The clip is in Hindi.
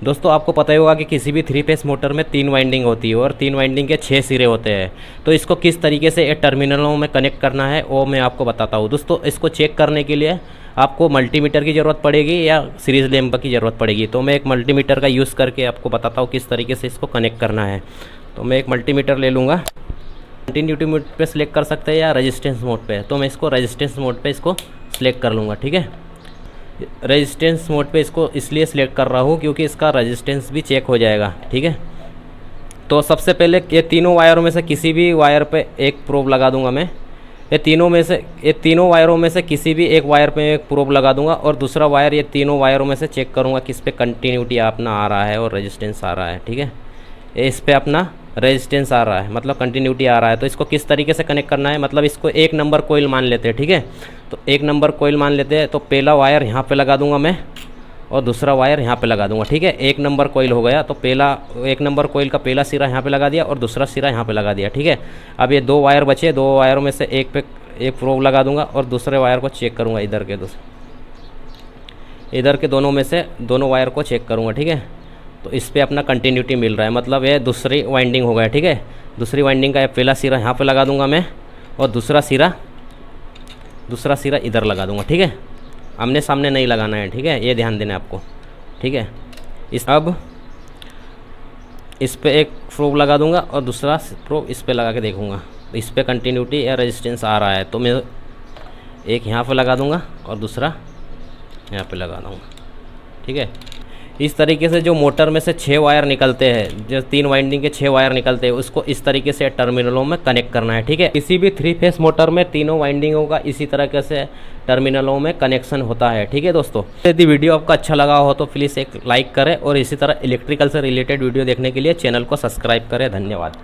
दोस्तों आपको पता ही होगा कि किसी भी 3 फेस मोटर में 3 वाइंडिंग होती है और 3 वाइंडिंग के 6 सिरे होते हैं। तो इसको किस तरीके से टर्मिनलों में कनेक्ट करना है वो मैं आपको बताता हूँ। दोस्तों इसको चेक करने के लिए आपको मल्टीमीटर की ज़रूरत पड़ेगी या सीरीज़ लैंप की ज़रूरत पड़ेगी। तो मैं एक मल्टीमीटर का यूज़ करके आपको बताता हूँ किस तरीके से इसको कनेक्ट करना है। तो मैं एक मल्टीमीटर ले लूँगा। कंटिन्यूटी मोड पे सिलेक्ट कर सकते हैं या रेजिस्टेंस मोड पे। तो मैं इसको रेजिस्टेंस मोड पे इसको सिलेक्ट कर लूँगा। ठीक है, रेजिस्टेंस मोड पे इसको इसलिए सिलेक्ट कर रहा हूँ क्योंकि इसका रेजिस्टेंस भी चेक हो जाएगा। ठीक है, तो सबसे पहले ये तीनों वायरों में से किसी भी वायर पे एक प्रोब लगा दूंगा मैं। ये तीनों वायरों में से किसी भी एक वायर पे एक प्रोब लगा दूंगा और दूसरा वायर ये तीनों वायरों में से चेक करूंगा किस पे कंटिन्यूटी अपना आ रहा है और रेजिस्टेंस आ रहा है। ठीक है, इस पे अपना रेजिस्टेंस आ रहा है मतलब कंटिन्यूटी आ रहा है। तो इसको किस तरीके से कनेक्ट करना है, मतलब इसको 1 नंबर कोयल मान लेते हैं। ठीक है, तो 1 नंबर कोयल मान लेते हैं। तो पहला वायर यहाँ पे लगा दूंगा मैं और दूसरा वायर यहाँ पे लगा दूंगा। ठीक है, 1 नंबर कोयल हो गया। तो 1 नंबर कोयल का पहला सिरा यहाँ पे लगा दिया और दूसरा सिरा यहाँ पे लगा दिया। ठीक है, अब ये 2 वायर बचे, 2 वायरों में से एक पे एक प्रोब लगा दूंगा और दूसरे वायर को चेक करूँगा। इधर के दोनों में से दोनों वायर को चेक करूँगा। ठीक है, तो इस पर अपना कंटिन्यूटी मिल रहा है, मतलब ये दूसरी वाइंडिंग हो गया। ठीक है, दूसरी वाइंडिंग का पहला सिरा यहाँ पे लगा दूंगा मैं और दूसरा सिरा इधर लगा दूंगा। ठीक है, आमने सामने नहीं लगाना है। ठीक है, ये ध्यान देना है आपको। ठीक है, अब इस पे एक प्रोब लगा दूंगा और दूसरा प्रोब इस पे लगा के देखूंगा इस पे कंटिन्यूटी या रेजिस्टेंस आ रहा है। तो मैं एक यहाँ पे लगा दूंगा और दूसरा यहाँ पे लगा दूंगा। ठीक है, इस तरीके से जो मोटर में से 6 वायर निकलते हैं, जो 3 वाइंडिंग के 6 वायर निकलते हैं, उसको इस तरीके से टर्मिनलों में कनेक्ट करना है। ठीक है, किसी भी 3 फेस मोटर में तीनों वाइंडिंगों का इसी तरीके से टर्मिनलों में कनेक्शन होता है। ठीक है दोस्तों, यदि वीडियो आपको अच्छा लगा हो तो प्लीज़ एक लाइक करें और इसी तरह इलेक्ट्रिकल से रिलेटेड वीडियो देखने के लिए चैनल को सब्सक्राइब करें। धन्यवाद।